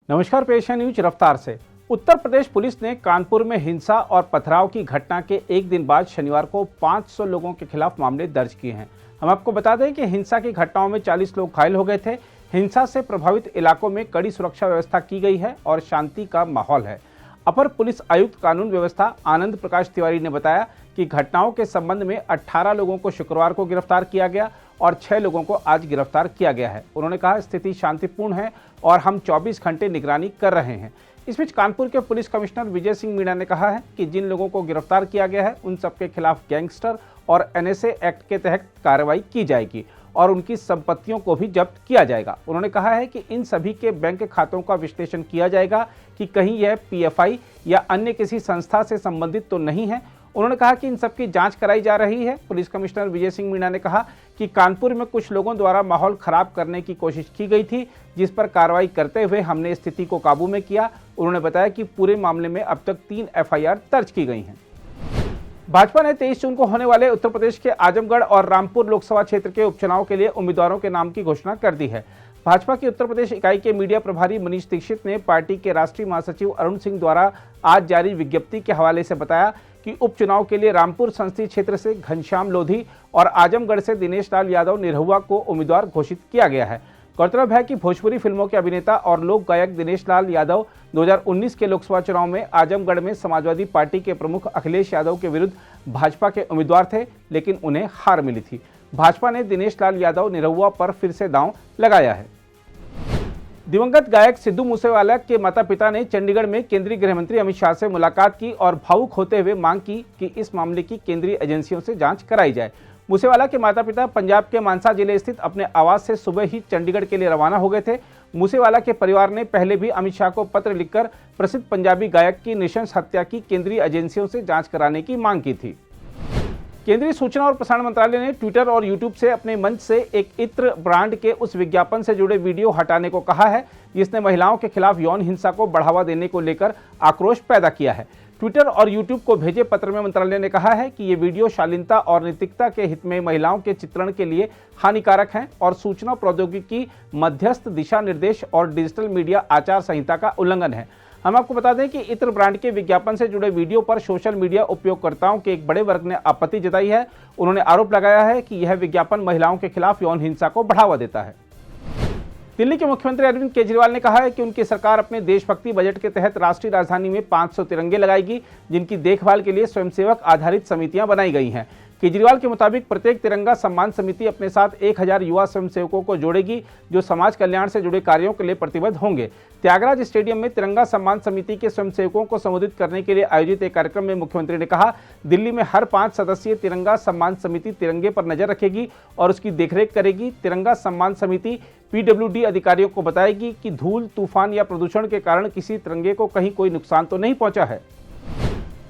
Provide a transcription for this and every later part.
नमस्कार, पेश है न्यूज रफ्तार से। उत्तर प्रदेश पुलिस ने कानपुर में हिंसा और पथराव की घटना के एक दिन बाद शनिवार को 500 लोगों के खिलाफ मामले दर्ज किए हैं। हम आपको बता दें कि हिंसा की घटनाओं में 40 लोग घायल हो गए थे। हिंसा से प्रभावित इलाकों में कड़ी सुरक्षा व्यवस्था की गई है और शांति का माहौल है। अपर पुलिस आयुक्त कानून व्यवस्था आनंद प्रकाश तिवारी ने बताया कि घटनाओं के संबंध में 18 लोगों को शुक्रवार को गिरफ्तार किया गया और 6 लोगों को आज गिरफ्तार किया गया है। उन्होंने कहा, स्थिति शांतिपूर्ण है और हम 24 घंटे निगरानी कर रहे हैं। इस बीच कानपुर के पुलिस कमिश्नर विजय सिंह मीणा ने कहा है कि जिन लोगों को गिरफ्तार किया गया है उन सबके खिलाफ गैंगस्टर और एनएसए एक्ट के तहत कार्रवाई की जाएगी और उनकी संपत्तियों को भी जब्त किया जाएगा। उन्होंने कहा है कि इन सभी के बैंक खातों का विश्लेषण किया जाएगा कि कहीं यह पीएफआई या अन्य किसी संस्था से संबंधित तो नहीं है। उन्होंने कहा कि इन सब की जांच कराई जा रही है। पुलिस कमिश्नर विजय सिंह मीणा ने कहा कि कानपुर में कुछ लोगों द्वारा माहौल खराब करने की कोशिश की गई थी, जिस पर कार्रवाई करते हुए हमने स्थिति को काबू में किया। उन्होंने बताया कि पूरे मामले में अब तक 3 एफआईआर दर्ज की गई हैं। भाजपा ने 23 जून को होने वाले उत्तर प्रदेश के आजमगढ़ और रामपुर लोकसभा क्षेत्र के उपचुनाव के लिए उम्मीदवारों के नाम की घोषणा कर दी है। भाजपा की उत्तर प्रदेश इकाई के मीडिया प्रभारी मनीष दीक्षित ने पार्टी के राष्ट्रीय महासचिव अरुण सिंह द्वारा आज जारी विज्ञप्ति के हवाले से बताया कि उपचुनाव के लिए रामपुर संसदीय क्षेत्र से घनश्याम लोधी और आजमगढ़ से दिनेश लाल यादव निरहुआ को उम्मीदवार घोषित किया गया है। गौरतलब है कि भोजपुरी फिल्मों के अभिनेता और लोक गायक दिनेश लाल यादव 2019 के लोकसभा चुनाव में आजमगढ़ में समाजवादी पार्टी के प्रमुख अखिलेश यादव के विरुद्ध भाजपा के उम्मीदवार थे, लेकिन उन्हें हार मिली थी। भाजपा ने दिनेश लाल यादव निरहुआ पर फिर से दांव लगाया है। दिवंगत गायक सिद्धू मूसेवाला के माता पिता ने चंडीगढ़ में केंद्रीय गृह मंत्री अमित शाह से मुलाकात की और भावुक होते हुए मांग की कि इस मामले की केंद्रीय एजेंसियों से जांच कराई जाए। मूसेवाला के माता पिता पंजाब के मानसा जिले स्थित अपने आवास से सुबह ही चंडीगढ़ के लिए रवाना हो गए थे। मूसेवाला के परिवार ने पहले भी अमित शाह को पत्र लिखकर प्रसिद्ध पंजाबी गायक की नृशंस हत्या की केंद्रीय एजेंसियों से जांच कराने की मांग की थी। केंद्रीय सूचना और प्रसारण मंत्रालय ने ट्विटर और यूट्यूब से अपने मंच से एक इत्र ब्रांड के उस विज्ञापन से जुड़े वीडियो हटाने को कहा है जिसने महिलाओं के खिलाफ यौन हिंसा को बढ़ावा देने को लेकर आक्रोश पैदा किया है। ट्विटर और यूट्यूब को भेजे पत्र में मंत्रालय ने कहा है कि ये वीडियो शालीनता और नैतिकता के हित में महिलाओं के चित्रण के लिए हानिकारक हैं और सूचना प्रौद्योगिकी मध्यस्थ दिशा निर्देश और डिजिटल मीडिया आचार संहिता का उल्लंघन है। हम आपको बता दें कि इत्र ब्रांड के विज्ञापन से जुड़े वीडियो पर सोशल मीडिया उपयोगकर्ताओं के एक बड़े वर्ग ने आपत्ति जताई है। उन्होंने आरोप लगाया है कि यह विज्ञापन महिलाओं के खिलाफ यौन हिंसा को बढ़ावा देता है। दिल्ली के मुख्यमंत्री अरविंद केजरीवाल ने कहा है कि उनकी सरकार अपने देशभक्ति बजट के तहत राष्ट्रीय राजधानी में 500 तिरंगे लगाएगी, जिनकी देखभाल के लिए स्वयंसेवक आधारित समितियां बनाई गई हैं। केजरीवाल के मुताबिक प्रत्येक तिरंगा सम्मान समिति अपने साथ 1000 युवा स्वयंसेवकों को जोड़ेगी जो समाज कल्याण से जुड़े कार्यों के लिए प्रतिबद्ध होंगे। त्यागराज स्टेडियम में तिरंगा सम्मान समिति के स्वयंसेवकों को संबोधित करने के लिए आयोजित एक कार्यक्रम में मुख्यमंत्री ने कहा, दिल्ली में हर 5 सदस्यीय तिरंगा सम्मान समिति तिरंगे पर नजर रखेगी और उसकी देखरेख करेगी। तिरंगा सम्मान समिति पीडब्ल्यूडी अधिकारियों को बताएगी कि धूल, तूफान या प्रदूषण के कारण किसी तिरंगे को कहीं कोई नुकसान तो नहीं पहुंचा है।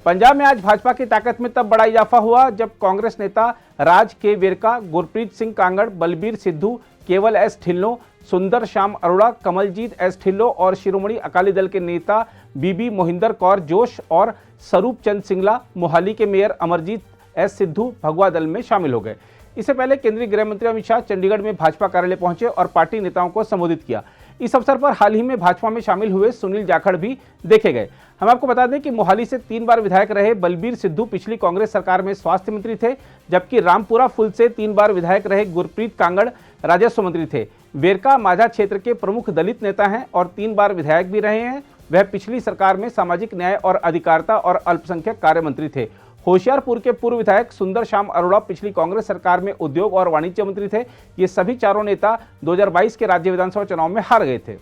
पंजाब में आज भाजपा की ताकत में तब बड़ा इजाफा हुआ जब कांग्रेस नेता राज के वेरका, गुरप्रीत सिंह कांगड़, बलबीर सिद्धू, केवल एस ढिल्लों, सुंदर श्याम अरोड़ा, कमलजीत एस ढिल्लों और शिरोमणि अकाली दल के नेता बीबी मोहिंदर कौर जोश और स्वरूप चंद सिंगला, मोहाली के मेयर अमरजीत एस सिद्धू भगवा दल में शामिल हो गए। इससे पहले केंद्रीय गृह मंत्री अमित शाह चंडीगढ़ में भाजपा कार्यालय पहुंचे और पार्टी नेताओं को संबोधित किया। इस अवसर पर हाल ही में भाजपा में शामिल हुए सुनील जाखड़ भी देखे गए। हम आपको बता दें कि मोहाली से 3 बार विधायक रहे बलबीर सिद्धू पिछली कांग्रेस सरकार में स्वास्थ्य मंत्री थे, जबकि रामपुरा फुल से 3 बार विधायक रहे गुरप्रीत कांगड़ राजस्व मंत्री थे। वेरका माझा क्षेत्र के प्रमुख दलित नेता हैं और 3 बार विधायक भी रहे हैं। वह पिछली सरकार में सामाजिक न्याय और अधिकारिता और अल्पसंख्यक कार्य मंत्री थे। होशियारपुर के पूर्व विधायक सुंदर श्याम अरोड़ा पिछली कांग्रेस सरकार में उद्योग और वाणिज्य मंत्री थे। ये सभी चारों नेता 2022 के राज्य विधानसभा चुनाव में हार गए थे।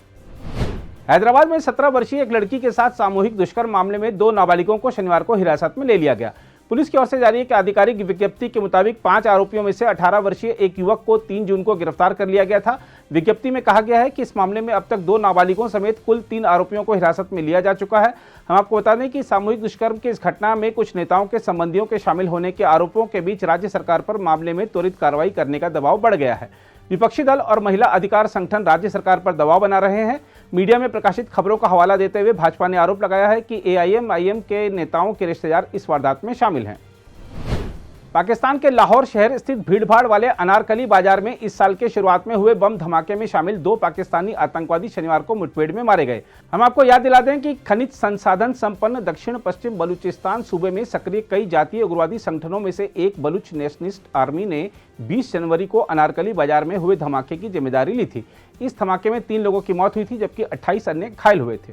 हैदराबाद में 17 वर्षीय एक लड़की के साथ सामूहिक दुष्कर्म मामले में 2 नाबालिगों को शनिवार को हिरासत में ले लिया गया। पुलिस की ओर से जारी एक आधिकारिक विज्ञप्ति के मुताबिक 5 आरोपियों में से 18 वर्षीय एक युवक को 3 जून को गिरफ्तार कर लिया गया था। विज्ञप्ति में कहा गया है कि इस मामले में अब तक 2 नाबालिगों समेत कुल 3 आरोपियों को हिरासत में लिया जा चुका है। हम आपको बता दें कि सामूहिक दुष्कर्म की इस घटना में कुछ नेताओं के संबंधियों के शामिल होने के आरोपों के बीच राज्य सरकार पर मामले में त्वरित कार्रवाई करने का दबाव बढ़ गया है। विपक्षी दल और महिला अधिकार संगठन राज्य सरकार पर दबाव बना रहे हैं। मीडिया में प्रकाशित खबरों का हवाला देते हुए भाजपा ने आरोप लगाया है कि एआईएमआईएम के नेताओं के रिश्तेदार इस वारदात में शामिल हैं। पाकिस्तान के लाहौर शहर स्थित भीड़भाड़ वाले अनारकली बाजार में इस साल के शुरुआत में हुए बम धमाके में शामिल 2 पाकिस्तानी आतंकवादी शनिवार को मुठभेड़ में मारे गए। हम आपको याद दिला दें कि खनिज संसाधन संपन्न दक्षिण पश्चिम बलूचिस्तान सूबे में सक्रिय कई जातीय उग्रवादी संगठनों में से एक बलूच नेशनलिस्ट आर्मी ने 20 जनवरी को अनारकली बाजार में हुए धमाके की जिम्मेदारी ली थी। इस धमाके में 3 लोगों की मौत हुई थी, जबकि 28 अन्य घायल हुए थे।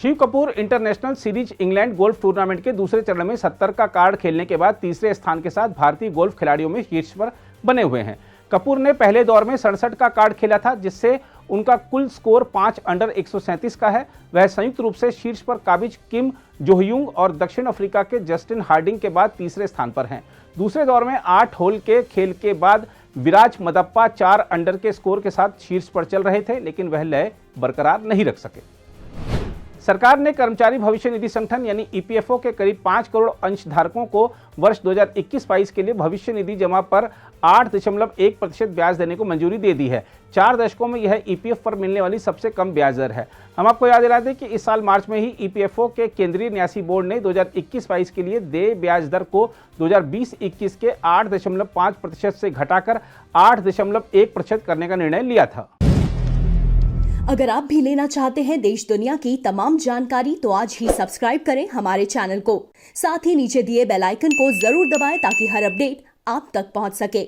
Shiv Kapoor international series England golf tournament के दूसरे चरण में 70 का कार्ड खेलने के बाद तीसरे स्थान के साथ भारतीय गोल्फ खिलाड़ियों में शीर्ष पर बने हुए हैं। कपूर ने पहले दौर में 67 का कार्ड खेला था, जिससे उनका कुल स्कोर 5 अंडर 137 का है। वह संयुक्त रूप से शीर्ष पर काबिज किम जोहयुंग और दक्षिण अफ्रीका के जस्टिन हार्डिंग के बाद तीसरे स्थान पर हैं। दूसरे दौर में 8 होल के खेल के बाद विराज मदप्पा 4 अंडर के स्कोर के साथ शीर्ष पर चल रहे थे, लेकिन वह लय बरकरार नहीं रख सके। सरकार ने कर्मचारी भविष्य निधि संगठन यानी ईपीएफओ के करीब 5 करोड़ अंशधारकों को वर्ष 2021-22 के लिए भविष्य निधि जमा पर 8.1% ब्याज देने को मंजूरी दे दी है। 4 दशकों में यह ईपीएफ पर मिलने वाली सबसे कम ब्याज दर है। हम आपको याद दिला दें कि इस साल मार्च में ही ईपीएफओ के केंद्रीय न्यासी बोर्ड ने 2021-22 के लिए देय ब्याज दर को 2020-21 के 8.5% से घटाकर 8.1% करने का निर्णय लिया था। अगर आप भी लेना चाहते हैं देश दुनिया की तमाम जानकारी तो आज ही सब्सक्राइब करें हमारे चैनल को। साथ ही नीचे दिए बेल आइकन को जरूर दबाएं ताकि हर अपडेट आप तक पहुंच सके।